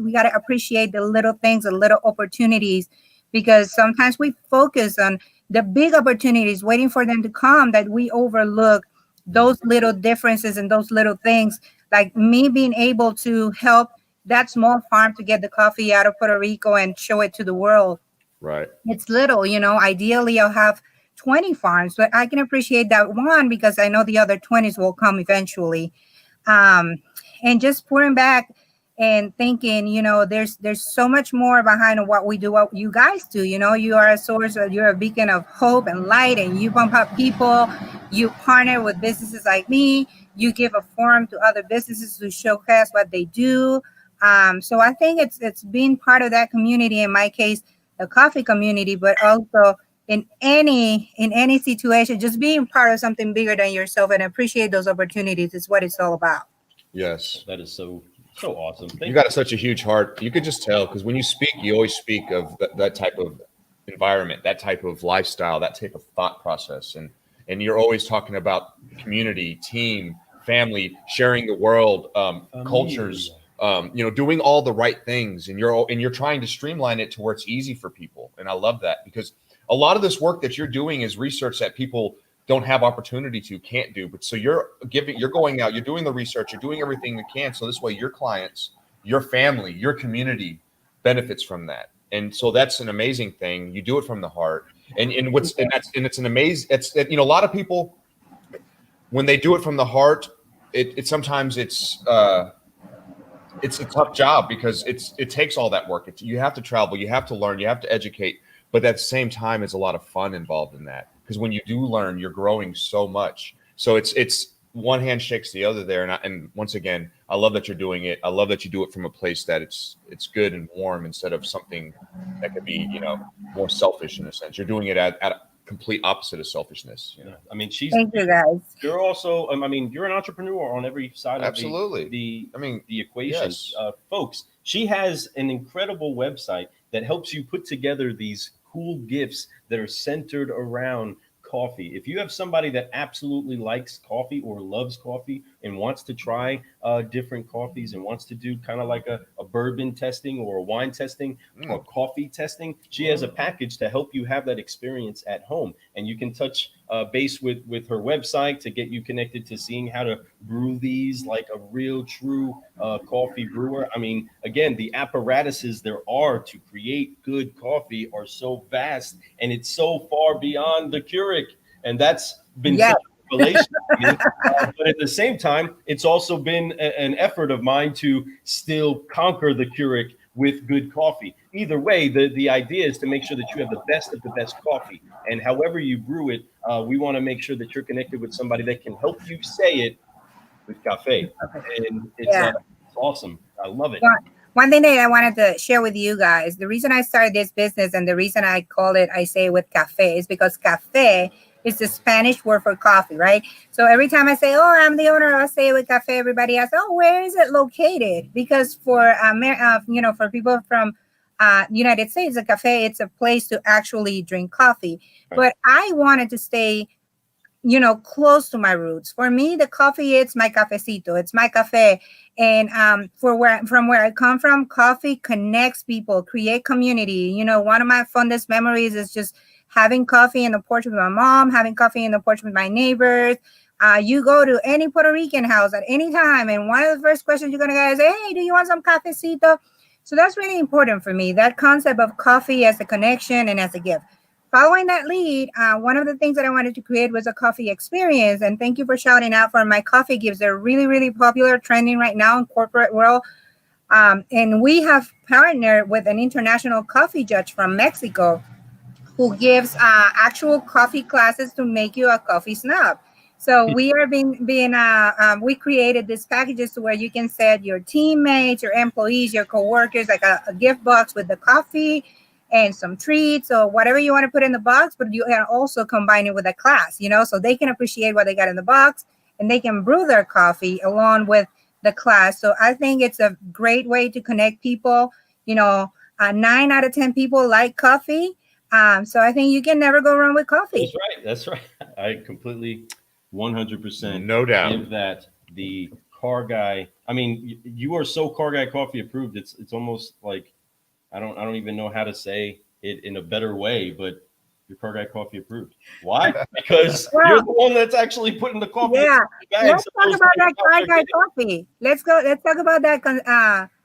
Speaker 4: we got to appreciate the little things, the little opportunities, because sometimes we focus on the big opportunities, waiting for them to come, that we overlook those little differences and those little things. Like me being able to help that small farm to get the coffee out of Puerto Rico and show it to the world.
Speaker 1: Right.
Speaker 4: It's little, ideally I'll have 20 farms, but I can appreciate that one because I know the other 20s will come eventually. And just pouring back and thinking, there's so much more behind what we do, what you guys do. You are a source, you're a beacon of hope and light, and you bump up people. You partner with businesses like me. You give a forum to other businesses to showcase what they do. So I think it's being part of that community, in my case, the coffee community, but also in any situation, just being part of something bigger than yourself and appreciate those opportunities is what it's all about.
Speaker 1: Yes.
Speaker 2: That is so awesome.
Speaker 1: You got such a huge heart. You could just tell, because when you speak, you always speak of that type of environment, that type of lifestyle, that type of thought process. And you're always talking about community, team, family, sharing the world, cultures, doing all the right things. And you're trying to streamline it to where it's easy for people. And I love that, because a lot of this work that you're doing is research that people don't have opportunity to, can't do. But so you're going out, you're doing the research, you're doing everything you can. So this way your clients, your family, your community benefits from that. And so that's an amazing thing. You do it from the heart. And it's an amazing, a lot of people, when they do it from the heart, it sometimes it's a tough job, because it takes all that work. You have to travel, you have to learn, you have to educate. But at the same time, it's a lot of fun involved in that, because when you do learn, you're growing so much. So it's one hand shakes the other there. And once again, I love that you're doing it. I love that you do it from a place that it's good and warm, instead of something that could be, more selfish in a sense. You're doing it at a complete opposite of selfishness.
Speaker 2: Yeah. I mean,
Speaker 4: thank you guys.
Speaker 2: You're also, you're an entrepreneur on every side of the equation.
Speaker 1: Yes.
Speaker 2: Folks, she has an incredible website that helps you put together these cool gifts that are centered around coffee. If you have somebody that absolutely likes coffee or loves coffee and wants to try different coffees and wants to do kind of like a bourbon testing or a wine testing or coffee testing, she has a package to help you have that experience at home. And you can touch base with her website to get you connected to seeing how to brew these like a real true coffee brewer. I mean, again, the apparatuses there are to create good coffee are so vast, and it's so far beyond the Keurig, and that's been such a revelation to me. But at the same time, it's also been an effort of mine to still conquer the Keurig with good coffee. Either way, the idea is to make sure that you have the best of the best coffee, and however you brew it, we want to make sure that you're connected with somebody that can help you say it with cafe. And it's awesome. I love it.
Speaker 4: One thing that I wanted to share with you guys, the reason I started this business and the reason I call it, I say with cafe, is because cafe is the Spanish word for coffee, right? So every time I say, oh, I'm the owner, I'll say it with cafe, everybody asks, oh, where is it located? Because for for people from United States, a cafe, it's a place to actually drink coffee. Right. But I wanted to stay close to my roots. For me, the coffee, it's my cafecito, it's my cafe. And from where I come from, coffee connects people, create community. One of my fondest memories is just having coffee in the porch with my mom, having coffee in the porch with my neighbors. You go to any Puerto Rican house at any time, and one of the first questions you're going to get is, hey, do you want some cafecito? So that's really important for me, that concept of coffee as a connection and as a gift. Following that lead, one of the things that I wanted to create was a coffee experience. And thank you for shouting out for my coffee gifts. They're really, really popular, trending right now in corporate world. And we have partnered with an international coffee judge from Mexico who gives actual coffee classes to make you a coffee snob. So we are we created these packages to where you can set your teammates, your employees, your coworkers, like a gift box with the coffee and some treats or whatever you want to put in the box, but you can also combine it with a class, so they can appreciate what they got in the box and they can brew their coffee along with the class. So I think it's a great way to connect people. 9 out of 10 people like coffee. So I think you can never go wrong with coffee.
Speaker 2: That's right. I completely 100%
Speaker 1: no doubt
Speaker 2: give that. The car guy, I mean, you are so car guy coffee approved. It's almost like I don't even know how to say it in a better way, but you're car guy coffee approved. Why? Because you're the one that's actually putting the coffee.
Speaker 4: Yeah. Let's talk about that car guy coffee. Let's talk about that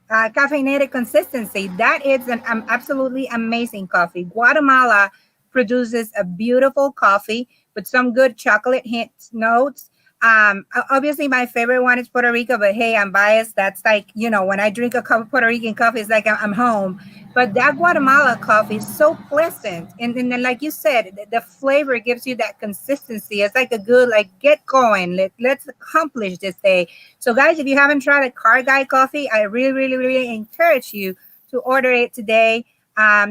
Speaker 4: caffeinated consistency. That is an absolutely amazing coffee. Guatemala produces a beautiful coffee with some good chocolate notes. Obviously my favorite one is Puerto Rico, but hey, I'm biased. That's like, when I drink a cup of Puerto Rican coffee, it's like I'm home. But that Guatemala coffee is so pleasant. And then, like you said, the flavor gives you that consistency. It's like a good, get going. Let's accomplish this day. So guys, if you haven't tried a car guy coffee, I really, really, really encourage you to order it today.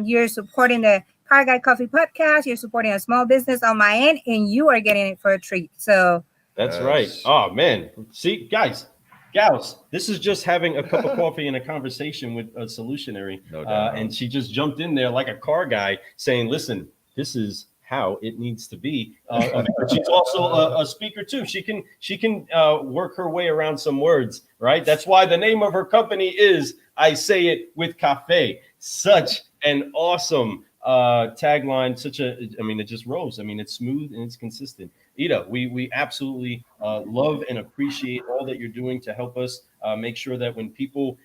Speaker 4: You're supporting the Car Guy Coffee podcast. You're supporting a small business on my end, and you are getting it for a treat. So
Speaker 2: that's right. Oh man. See, guys, gals, this is just having a cup of coffee and a conversation with a solutionary.
Speaker 1: No doubt.
Speaker 2: And she just jumped in there like a car guy saying, listen, this is how it needs to be. But she's also a speaker too. She can work her way around some words, right? That's why the name of her company is I Say It with Cafe. Such an awesome tagline. It just rolls. It's smooth and it's consistent. Ida, we absolutely love and appreciate all that you're doing to help us make sure that when people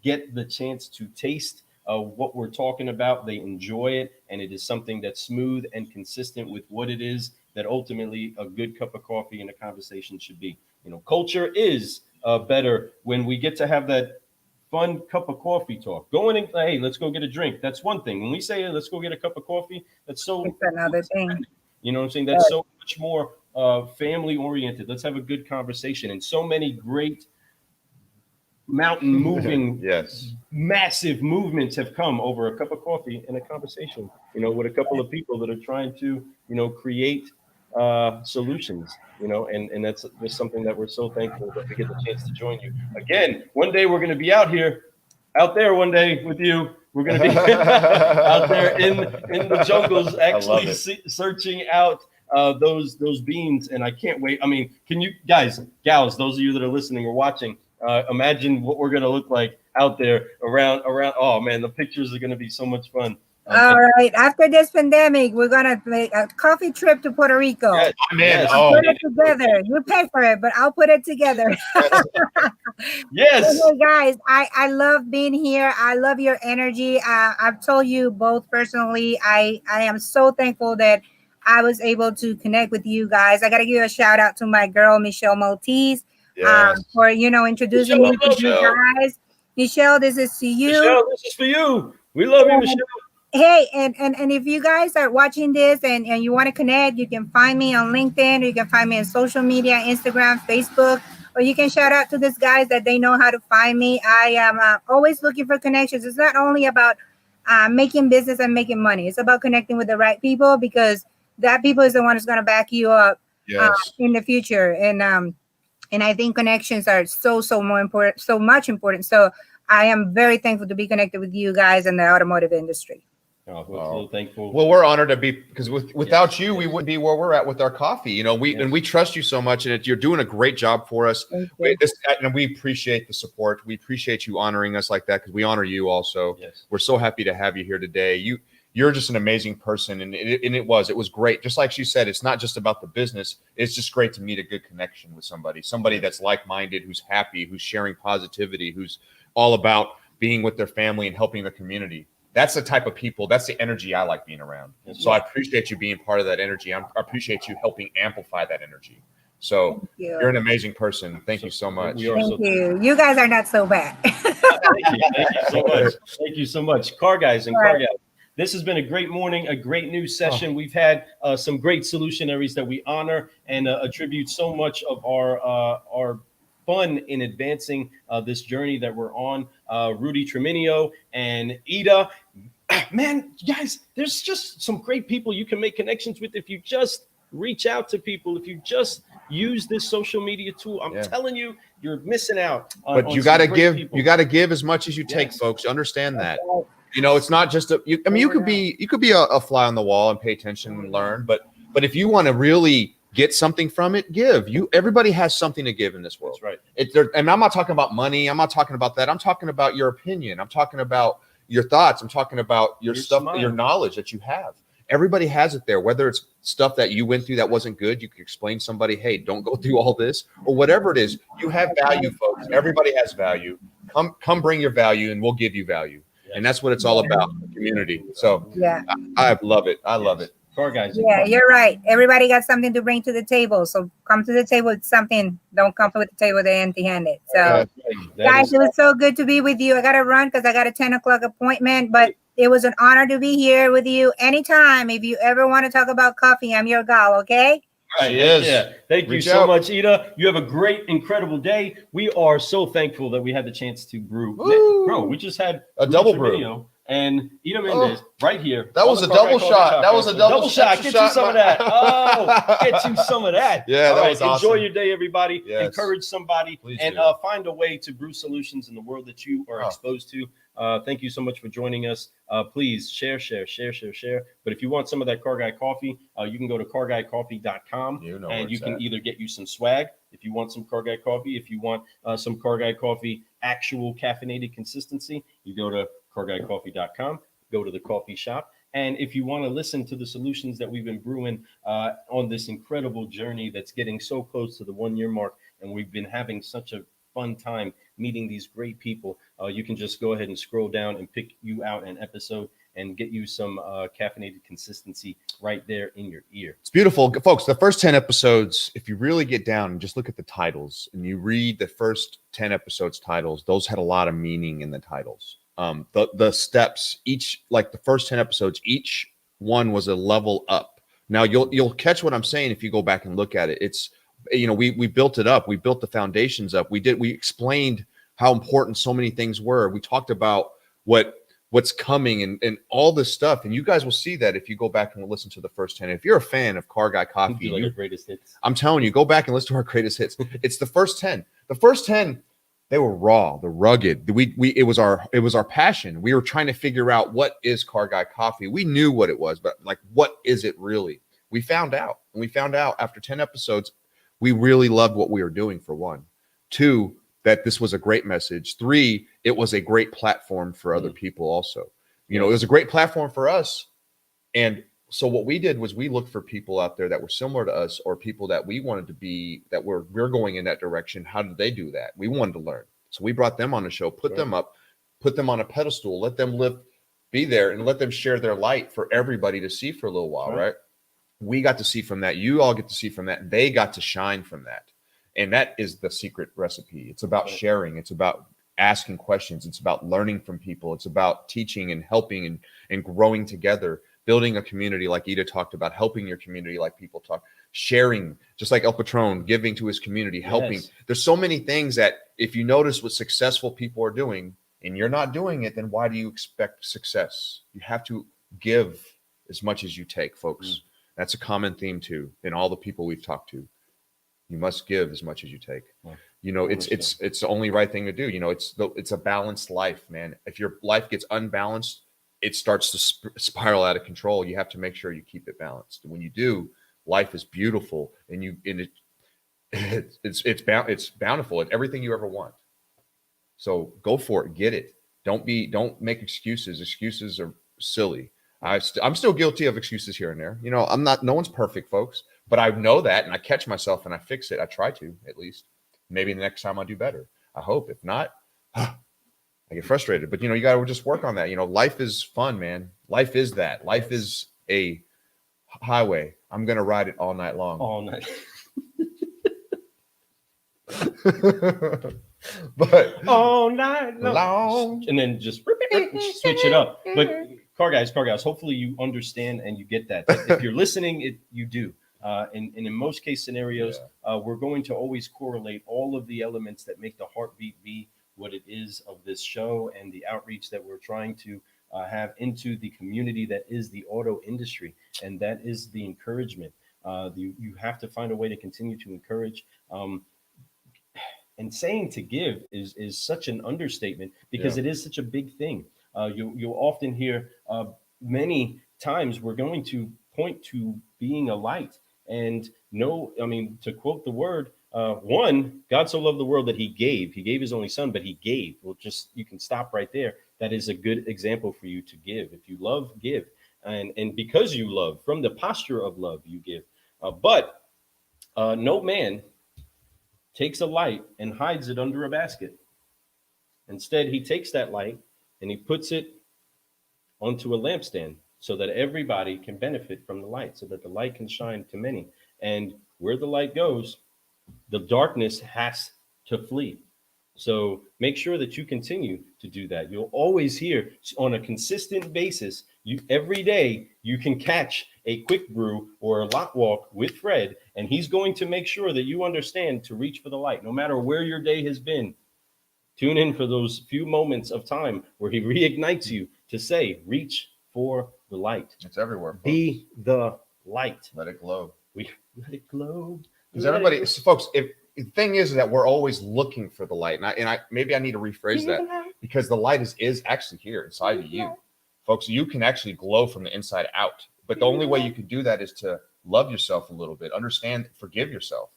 Speaker 2: get the chance to taste what we're talking about, they enjoy it, and it is something that's smooth and consistent with what it is that ultimately a good cup of coffee and a conversation should be. Culture is better when we get to have that fun cup of coffee talk. Going and hey, let's go get a drink. That's one thing. When we say hey, let's go get a cup of coffee, it's
Speaker 4: another thing.
Speaker 2: You know what I'm saying? That's so much more family oriented. Let's have a good conversation. And so many great mountain moving, massive movements have come over a cup of coffee and a conversation, with a couple of people that are trying to, create solutions, and that's just something that we're so thankful that we get the chance to join you. Again, one day we're going to be out there one day with you. We're going to be out there in the jungles, actually searching out those beans, and I can't wait. Can you guys, gals, those of you that are listening or watching, imagine what we're going to look like out there around. Oh man, the pictures are going to be so much fun.
Speaker 4: All right. After this pandemic, we're gonna make a coffee trip to Puerto Rico.
Speaker 2: Yes.
Speaker 4: Put it together. You pay for it, but I'll put it together.
Speaker 2: Yes.
Speaker 4: Okay, guys, I love being here. I love your energy. I've told you both personally. I am so thankful that I was able to connect with you guys. I got to give a shout out to my girl Michelle Maltese for introducing me to you guys. Michelle, this is to you.
Speaker 2: Michelle, this is for you. We love you, Michelle.
Speaker 4: Hey, and if you guys are watching this and you want to connect, you can find me on LinkedIn, or you can find me on social media, Instagram, Facebook, or you can shout out to these guys that they know how to find me. I am always looking for connections. It's not only about making business and making money. It's about connecting with the right people, because that people is the one who's going to back you up in the future. And I think connections are so more important, so much important. So I am very thankful to be connected with you guys in the automotive industry.
Speaker 2: Oh, we're so thankful.
Speaker 1: Well, we're honored to be, because without you, we wouldn't be where we're at with our coffee. And we trust you so much, and you're doing a great job for us. And we appreciate the support. We appreciate you honoring us like that, because we honor you also.
Speaker 2: Yes. We're
Speaker 1: so happy to have you here today. You're just an amazing person, and it was great. Just like she said, it's not just about the business. It's just great to meet a good connection with somebody that's like-minded, who's happy, who's sharing positivity, who's all about being with their family and helping the community. That's the type of people, that's the energy I like being around. So I appreciate you being part of that energy. I appreciate you helping amplify that energy. So you're an amazing person. Thank you so much.
Speaker 4: Thank you. You guys are not so bad.
Speaker 2: Thank you so much. Thank you so much. Car guys and car gals. This has been a great morning, a great new session. We've had some great solutionaries that we honor and attribute so much of our fun in advancing this journey that we're on. Rudy Treminio and Ida. Man, guys, there's just some great people you can make connections with if you just reach out to people, if you just use this social media tool. I'm telling you, you're missing out.
Speaker 1: But you got to give. People. You got to give as much as you take, folks. Understand that. You know, it's not just you could be a fly on the wall and pay attention and learn, but if you want to really get something from it, give. Everybody has something to give in this world.
Speaker 2: That's right.
Speaker 1: And I'm not talking about money. I'm not talking about that. I'm talking about your opinion. I'm talking about your thoughts. I'm talking about your stuff, your knowledge that you have. Everybody has it there, whether it's stuff that you went through that wasn't good. You can explain to somebody, hey, don't go through all this, or whatever it is. You have value, folks. Everybody has value. Come bring your value and we'll give you value. And that's what it's all about, the community. So I love it. I love it.
Speaker 2: Car guys.
Speaker 4: Yeah, you're right. Everybody got something to bring to the table. So come to the table with something. Don't come to the table empty-handed. So guys, it was so good to be with you. I got to run because I got a 10 o'clock appointment, but it was an honor to be here with you anytime. If you ever want to talk about coffee, I'm your gal, okay?
Speaker 2: She is. Yeah. Thank you so much, Ida. You have a great, incredible day. We are so thankful that we had the chance to brew. Bro, we just had
Speaker 1: a double brew.
Speaker 2: And Ida Mendez right here.
Speaker 1: That was a double shot. That was a double shot.
Speaker 2: Get you some of that. Oh, get you some of that.
Speaker 1: Yeah, that was awesome.
Speaker 2: Enjoy your day, everybody.
Speaker 1: Yes.
Speaker 2: Encourage somebody.
Speaker 1: Please
Speaker 2: and find a way to brew solutions in the world that you are exposed to. Thank you so much for joining us. Please share. But if you want some of that Car Guy coffee, you can go to carguycoffee.com and you can either get you some swag if you want some Car Guy coffee. If you want some Car Guy coffee actual caffeinated consistency, you go to carguycoffee.com, go to the coffee shop. And if you want to listen to the solutions that we've been brewing on this incredible journey that's getting so close to the 1 year mark, and we've been having such a fun time meeting these great people, you can just go ahead and scroll down and pick you out an episode and get you some caffeinated consistency right there in your ear. It's beautiful. Folks, the first 10 episodes, if you really get down and just look at the titles and you read the first 10 episodes titles, those had a lot of meaning in the titles. The steps, each, like the first 10 episodes, each one was a level up. Now you'll catch what I'm saying if you go back and look at it. It's, we built it up. We built the foundations up. We explained how important so many things were. We talked about what's coming and all this stuff. And you guys will see that if you go back and listen to the first 10. If you're a fan of Car Guy Coffee, like greatest hits.
Speaker 1: I'm telling you, go back and listen to our greatest hits. It's the first 10. The first 10, they were raw, the rugged. It was our passion. We were trying to figure out what is Car Guy Coffee. We knew what it was, but like, what is it really? We found out. And we found out after 10 episodes, we really loved what we were doing, for one. 2, that this was a great message. 3, it was a great platform for other people also. It was a great platform for us. And so what we did was we looked for people out there that were similar to us, or people that we wanted to be, that we're going in that direction. How did they do that? We wanted to learn. So we brought them on the show, put them up, put them on a pedestal, let them be there, and let them share their light for everybody to see for a little while, right? We got to see from that. You all get to see from that. They got to shine from that. And that is the secret recipe. It's about sharing. It's about asking questions. It's about learning from people. It's about teaching and helping and growing together, building a community like Ida talked about, helping your community like people talk, sharing, just like El Patron, giving to his community, helping. Yes. There's so many things that if you notice what successful people are doing and you're not doing it, then why do you expect success? You have to give as much as you take, folks. That's a common theme too in all the people we've talked to. You must give as much as you take. It's the only right thing to do. It's a balanced life, man. If your life gets unbalanced, it starts to spiral out of control. You have to make sure you keep it balanced. And when you do, life is beautiful, and it's bountiful at everything you ever want. So go for it, get it. Don't make excuses. Excuses are silly. I'm still guilty of excuses here and there. No one's perfect, folks, but I know that, and I catch myself and I fix it. I try to, at least. Maybe the next time I'll do better. I hope. If not, I get frustrated. But you got to just work on that. Life is fun, man. Life is that. Life is a highway. I'm gonna ride it all night long.
Speaker 2: All night.
Speaker 1: But
Speaker 2: all night long.
Speaker 1: long.
Speaker 2: And then just switch it up. But car guys, hopefully you understand and you get that. If you're listening, you do. And in most case scenarios, we're going to always correlate all of the elements that make the heartbeat be what it is of this show and the outreach that we're trying to have into the community that is the auto industry. And that is the encouragement. You have to find a way to continue to encourage. And saying to give is such an understatement because it is such a big thing. You'll often hear many times we're going to point to being a light. And to quote the word, one, God so loved the world that he gave his only son, but he gave. Well, you can stop right there. That is a good example for you to give. If you love, give. And because you love, from the posture of love, you give. But no man takes a light and hides it under a basket. Instead, he takes that light and he puts it onto a lampstand so that everybody can benefit from the light, so that the light can shine to many. And where the light goes, the darkness has to flee. So make sure that you continue to do that. You'll always hear on a consistent basis, every day you can catch a quick brew or a lot walk with Fred, and he's going to make sure that you understand to reach for the light, no matter where your day has been. Tune in for those few moments of time where he reignites you to say, reach for the light.
Speaker 1: It's everywhere. Folks.
Speaker 2: Be the light.
Speaker 1: Let it glow.
Speaker 2: Let it glow.
Speaker 1: Because folks, if the thing is that we're always looking for the light, and I maybe I need to rephrase that, because the light is actually here inside of you, folks. You can actually glow from the inside out, but the only way you can do that is to love yourself a little bit, understand, forgive yourself,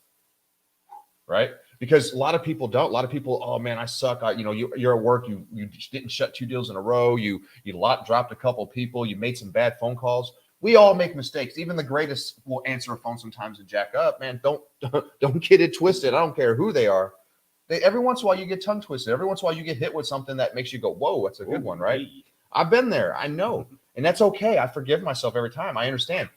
Speaker 1: right? Because a lot of people don't. A lot of people, oh man, I suck. You're at work. You just didn't shut 2 deals in a row. You dropped a couple of people. You made some bad phone calls. We all make mistakes. Even the greatest will answer a phone sometimes and jack up. Man, don't get it twisted. I don't care who they are. Every once in a while you get tongue twisted. Every once in a while you get hit with something that makes you go, whoa, that's a good one, right? I've been there. I know. And that's okay. I forgive myself every time. I understand.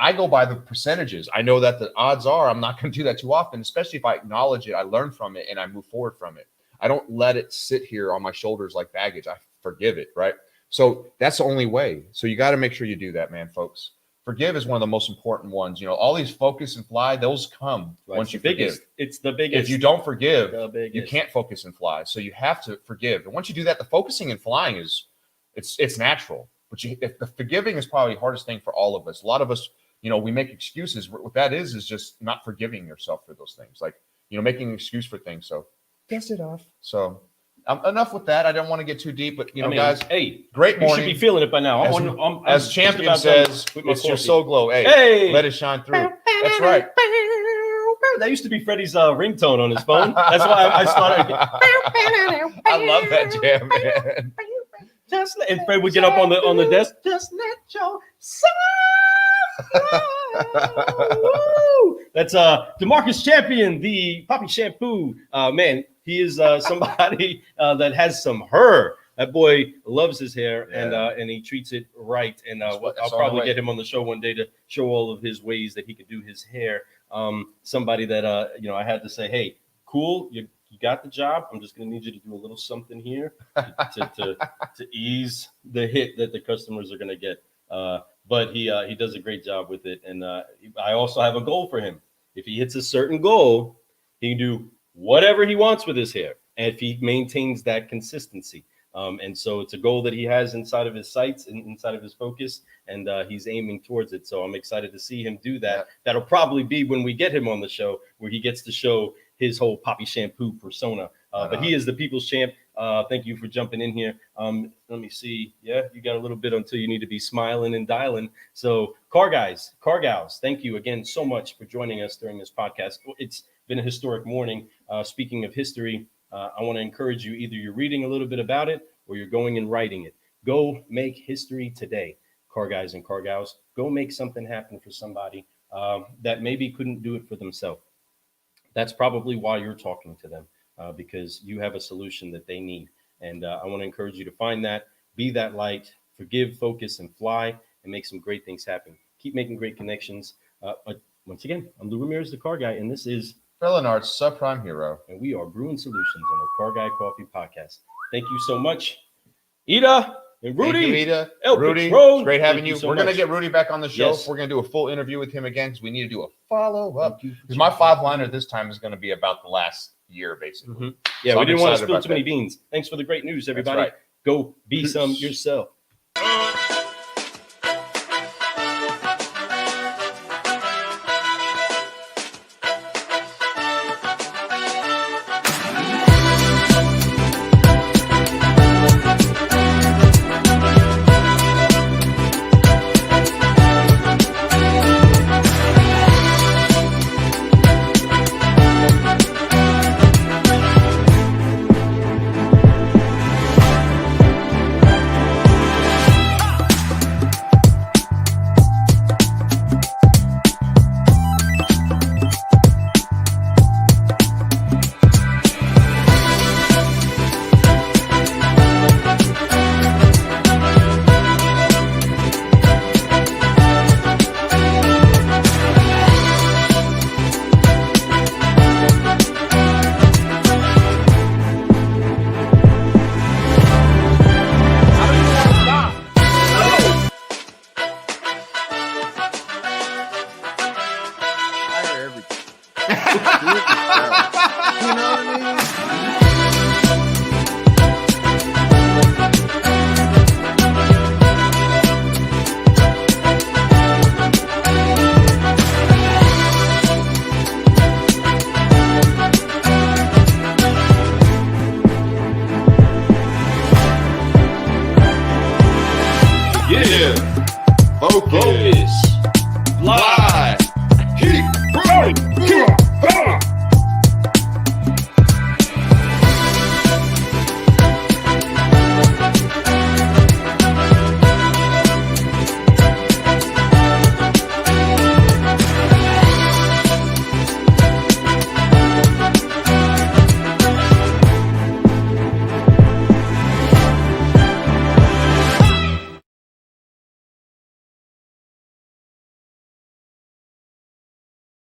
Speaker 1: I go by the percentages. I know that the odds are I'm not going to do that too often, especially if I acknowledge it, I learn from it, and I move forward from it. I don't let it sit here on my shoulders like baggage. I forgive it, right? So that's the only way. So you got to make sure you do that, man, folks. Forgive is one of the most important ones. All these focus and fly, those come once you forgive. It's the biggest. If you don't forgive, you can't focus and fly. So you have to forgive. And once you do that, the focusing and flying it's natural. But if the forgiving is probably the hardest thing for all of us. A lot of us, we make excuses. What that is just not forgiving yourself for those things. Like, making an excuse for things. So dust it off. So enough with that. I don't want to get too deep, but guys,
Speaker 2: hey,
Speaker 1: great morning.
Speaker 2: You should be feeling it by now.
Speaker 1: As Champion says, it's your soul glow. Hey, let it shine through. That's right.
Speaker 2: That used to be Freddie's ringtone on his phone. That's why I started.
Speaker 1: I love that jam, man.
Speaker 2: And Fred would get up on the desk. Just let your soul glow. That's DeMarcus Champion, the Poppy Shampoo. Man, he is somebody that has some hair. That boy loves his hair, and he treats it right. And I'll probably get him on the show one day to show all of his ways that he could do his hair. Somebody that I had to say, hey, cool, you got the job. I'm just going to need you to do a little something here to ease the hit that the customers are going to get. But he does a great job with it. And I also have a goal for him. If he hits a certain goal, he can do whatever he wants with his hair. And if he maintains that consistency. And so it's a goal that he has inside of his sights and inside of his focus, and he's aiming towards it. So I'm excited to see him do that. Yeah. That'll probably be when we get him on the show, where he gets to show his whole Poppy Shampoo persona. But he is the people's champ. Thank you for jumping in here. Let me see. Yeah, you got a little bit until you need to be smiling and dialing. So car guys, car gals, thank you again so much for joining us during this podcast. It's been a historic morning. Speaking of history, I want to encourage you, either you're reading a little bit about it or you're going and writing it. Go make history today, car guys and car gals. Go make something happen for somebody that maybe couldn't do it for themselves. That's probably why you're talking to them, because you have a solution that they need. And I want to encourage you to find that, be that light, forgive, focus, and fly, and make some great things happen. Keep making great connections. But once again, I'm Lou Ramirez, the car guy, and this is
Speaker 1: Felonart's Subprime Hero.
Speaker 2: And we are Brewing Solutions on the Car Guy Coffee Podcast. Thank you so much. Ida, And
Speaker 1: Thank you,
Speaker 2: Rudy,
Speaker 1: Ida.
Speaker 2: El
Speaker 1: Rudy,
Speaker 2: Patron.
Speaker 1: it's great having
Speaker 2: Thank
Speaker 1: you.
Speaker 2: you so
Speaker 1: We're going to
Speaker 2: much.
Speaker 1: get Rudy back on the show.
Speaker 2: Yes.
Speaker 1: We're going to do a full interview with him again because we need to do a follow-up.
Speaker 2: Thank you for
Speaker 1: Because my
Speaker 2: checking out.
Speaker 1: 5-liner this time is going to be about the last year, basically.
Speaker 2: Mhm. Yeah,
Speaker 1: So
Speaker 2: we
Speaker 1: I'm
Speaker 2: didn't want to
Speaker 1: excited
Speaker 2: spill
Speaker 1: about
Speaker 2: too many
Speaker 1: that.
Speaker 2: beans. Thanks for the great news,
Speaker 1: That's
Speaker 2: everybody.
Speaker 1: right.
Speaker 2: Go be
Speaker 1: Peace.
Speaker 2: some yourself.
Speaker 5: Fire everything. Do it yourself. You know what I mean?
Speaker 6: Yeah. Okay.